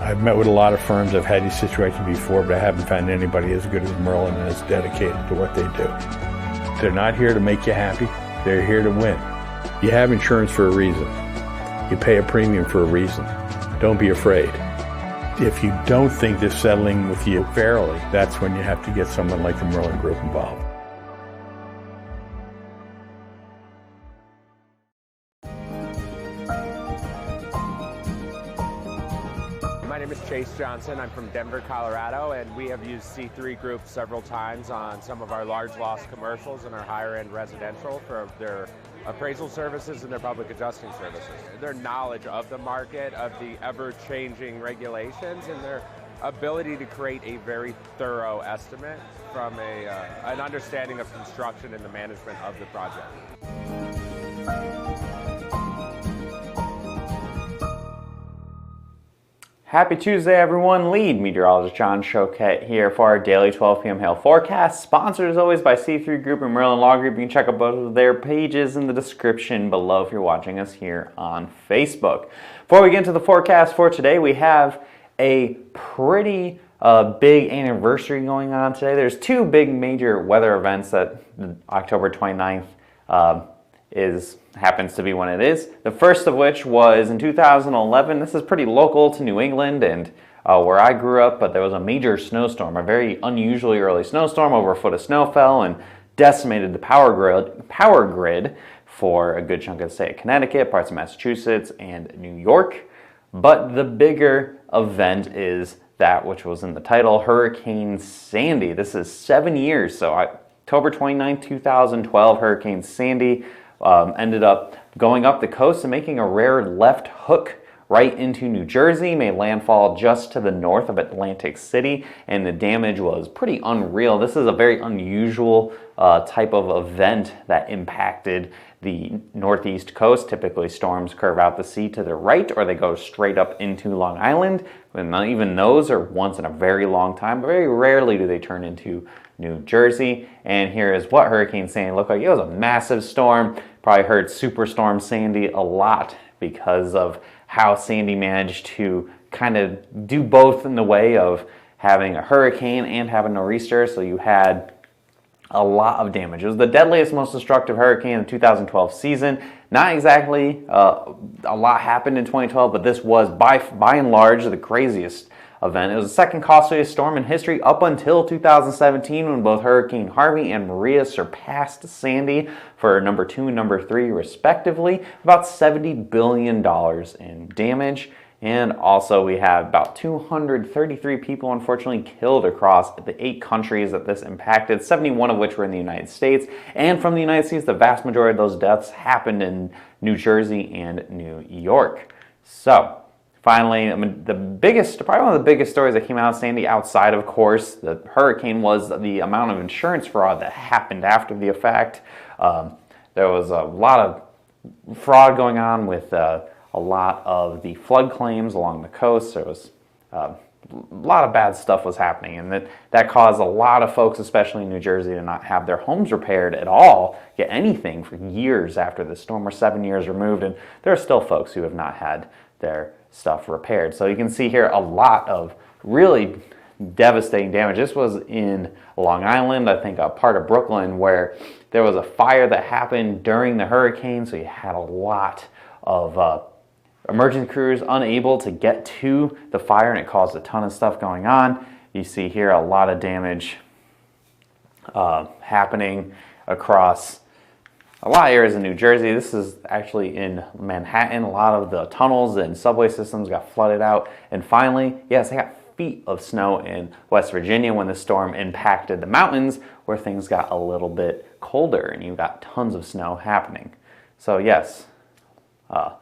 I've met with a lot of firms. I've had these situations before, but I haven't found anybody as good as Merlin and as dedicated to what they do. They're not here to make you happy. They're here to win. You have insurance for a reason. You pay a premium for a reason. Don't be afraid. If you don't think they're settling with you fairly, that's when you have to get someone like the Merlin Group involved. My name is Chase Johnson. I'm from Denver, Colorado, and we have used C3 Group several times on some of our large loss commercials and our higher end residential for their appraisal services and their public adjusting services. Their knowledge of the market, of the ever-changing regulations, and their ability to create a very thorough estimate from an understanding of construction and the management of the project. Happy Tuesday, everyone. Lead meteorologist John Choquette here for our daily 12 p.m. hail forecast. Sponsored as always by C3 Group and Merlin Law Group. You can check out both of their pages in the description below if you're watching us here on Facebook. Before we get into the forecast for today, we have a pretty big anniversary going on today. There's two big major weather events that October 29th happens to be when it is. The first of which was in 2011. This is pretty local to New England and where I grew up, but there was a major snowstorm, a very unusually early snowstorm. Over a foot of snow fell and decimated the power grid for a good chunk of the state of Connecticut, parts of Massachusetts, and New York. But the bigger event is that which was in the title, Hurricane Sandy. This is 7 years, so October 29, 2012, Hurricane Sandy ended up going up the coast and making a rare left hook right into New Jersey, made landfall just to the north of Atlantic City, and the damage was pretty unreal. This is a very unusual type of event that impacted the northeast coast. Typically, storms curve out the sea to the right, or they go straight up into Long Island. And not even those are once in a very long time, but very rarely do they turn into New Jersey. And here is what Hurricane Sandy looked like. It was a massive storm. Probably heard Superstorm Sandy a lot because of how Sandy managed to kind of do both in the way of having a hurricane and having a nor'easter. So you had a lot of damage. It was the deadliest, most destructive hurricane in the 2012 season. Not exactly a lot happened in 2012, but this was by and large the craziest event. It was the second costliest storm in history up until 2017, when both Hurricane Harvey and Maria surpassed Sandy for number 2 and number 3 respectively. About $70 billion in damage. And also we have about 233 people unfortunately killed across the 8 countries that this impacted, 71 of which were in the United States. And from the United States, the vast majority of those deaths happened in New Jersey and New York. So finally, probably one of the biggest stories that came out of Sandy, outside of course the hurricane, was the amount of insurance fraud that happened after the effect. There was a lot of fraud going on with a lot of the flood claims along the coast. There was a lot of bad stuff was happening, and that caused a lot of folks, especially in New Jersey, to not have their homes repaired at all, get anything for years after the storm. We're 7 years removed, and there are still folks who have not had their stuff repaired. So you can see here a lot of really devastating damage. This was in Long Island, I think a part of Brooklyn, where there was a fire that happened during the hurricane, so you had a lot of emergency crews unable to get to the fire, and it caused a ton of stuff going on. You see here a lot of damage happening across a lot of areas in New Jersey. This is actually in Manhattan. A lot of the tunnels and subway systems got flooded out. And finally, yes, they got feet of snow in West Virginia when the storm impacted the mountains, where things got a little bit colder and you got tons of snow happening. So yes, a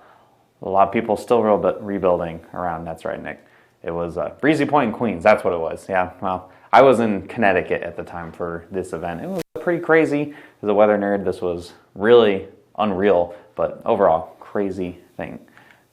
lot of people still rebuilding around. That's right, Nick. It was Breezy Point in Queens. That's what it was. Yeah, well, I was in Connecticut at the time for this event. It was pretty crazy. As a weather nerd, this was really unreal, but overall, crazy thing.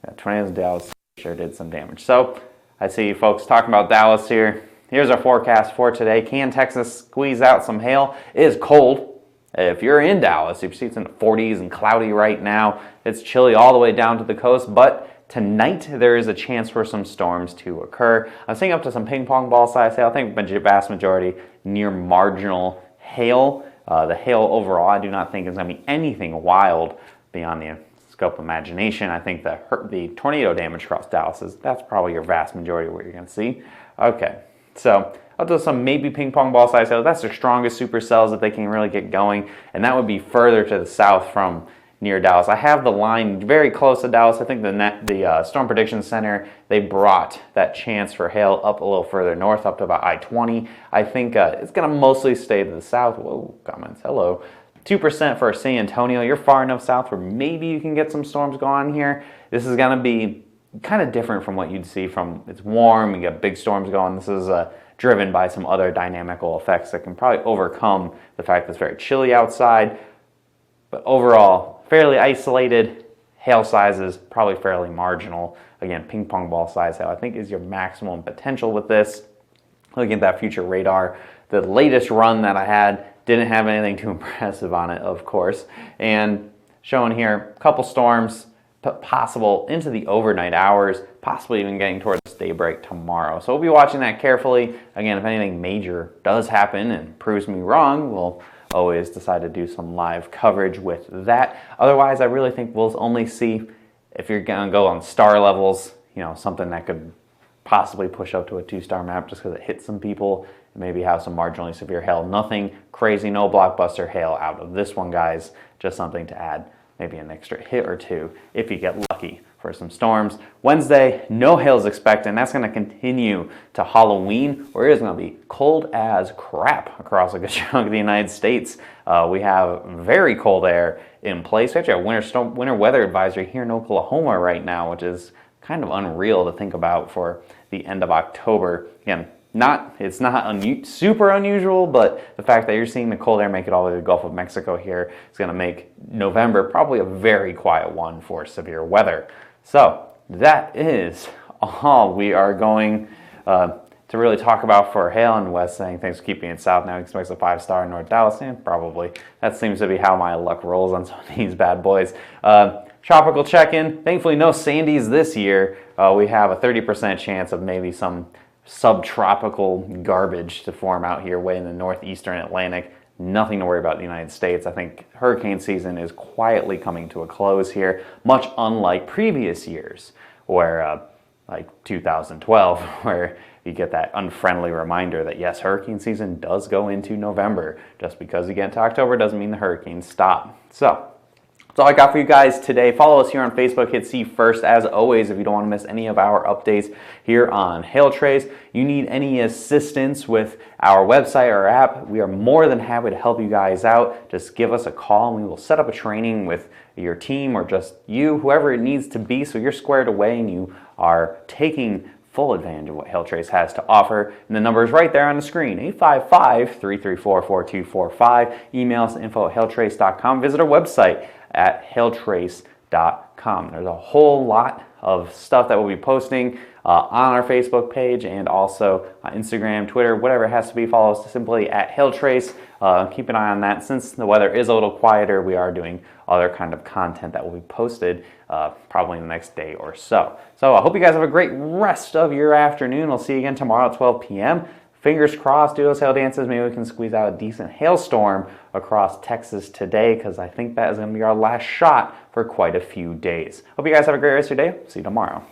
Yeah, tornadoes in Dallas sure did some damage. So I see you folks talking about Dallas here. Here's our forecast for today. Can Texas squeeze out some hail? It is cold. If you're in Dallas, if you see it's in the 40s and cloudy right now, it's chilly all the way down to the coast, but Tonight, there is a chance for some storms to occur. I'm seeing up to some ping pong ball size hail. I think the vast majority near marginal hail. The hail overall, I do not think is going to be anything wild beyond the scope of imagination. I think the tornado damage across Dallas that's probably your vast majority of what you're going to see. Okay, so up to some maybe ping pong ball size hail. That's their strongest supercells that they can really get going, and that would be further to the south from near Dallas. I have the line very close to Dallas. I think the Storm Prediction Center, they brought that chance for hail up a little further north, up to about I-20. I think it's going to mostly stay to the south. Whoa, comments, hello. 2% for San Antonio. You're far enough south where maybe you can get some storms going on here. This is going to be kind of different from what you'd see from, it's warm, you get big storms going. This is driven by some other dynamical effects that can probably overcome the fact that it's very chilly outside. But overall, fairly isolated. Hail sizes, probably fairly marginal. Again, ping pong ball size hail, I think, is your maximum potential with this. Looking at that future radar, the latest run that I had didn't have anything too impressive on it, of course. And showing here, a couple storms possible into the overnight hours, possibly even getting towards daybreak tomorrow. So we'll be watching that carefully. Again, if anything major does happen and proves me wrong, we'll always decide to do some live coverage with that. Otherwise, I really think we'll only see, if you're going to go on star levels, something that could possibly push up to a 2-star map just because it hits some people, maybe have some marginally severe hail. Nothing crazy, no blockbuster hail out of this one, guys. Just something to add maybe an extra hit or two if you get lucky for some storms. Wednesday, no hail is expected, and that's going to continue to Halloween, where it is going to be cold as crap across a good chunk of the United States. We have very cold air in place. We actually have a winter weather advisory here in Oklahoma right now, which is kind of unreal to think about for the end of October. Again, it's not super unusual, but the fact that you're seeing the cold air make it all the way to the Gulf of Mexico here is going to make November probably a very quiet one for severe weather. So that is all we are going to really talk about for hail. And Wes saying thanks for keeping it south. Now he expects a 5-star in North Dallas. And probably that seems to be how my luck rolls on some of these bad boys. Tropical check-in. Thankfully, no Sandys this year. We have a 30% chance of maybe some subtropical garbage to form out here way in the northeastern Atlantic. Nothing to worry about in the United States. I think hurricane season is quietly coming to a close here, much unlike previous years, where like 2012, where you get that unfriendly reminder that yes, hurricane season does go into November. Just because you get into October doesn't mean the hurricanes stop. So that's all I got for you guys today. Follow us here on Facebook. Hit See First. As always, if you don't want to miss any of our updates here on Hail Trace, you need any assistance with our website or app, we are more than happy to help you guys out. Just give us a call and we will set up a training with your team or just you, whoever it needs to be, so you're squared away and you are taking full advantage of what Hail Trace has to offer. And the number is right there on the screen, 855-334-4245. Email us info@hailtrace.com. Visit our website at hailtrace.com. There's a whole lot of stuff that we'll be posting on our Facebook page and also on Instagram, Twitter, whatever it has to be. Follow us simply at Hailtrace. Keep an eye on that. Since the weather is a little quieter, we are doing other kind of content that will be posted probably in the next day or so. So I hope you guys have a great rest of your afternoon. We'll see you again tomorrow at 12 p.m. Fingers crossed, do those hail dances. Maybe we can squeeze out a decent hailstorm across Texas today, because I think that is going to be our last shot for quite a few days. Hope you guys have a great rest of your day. See you tomorrow.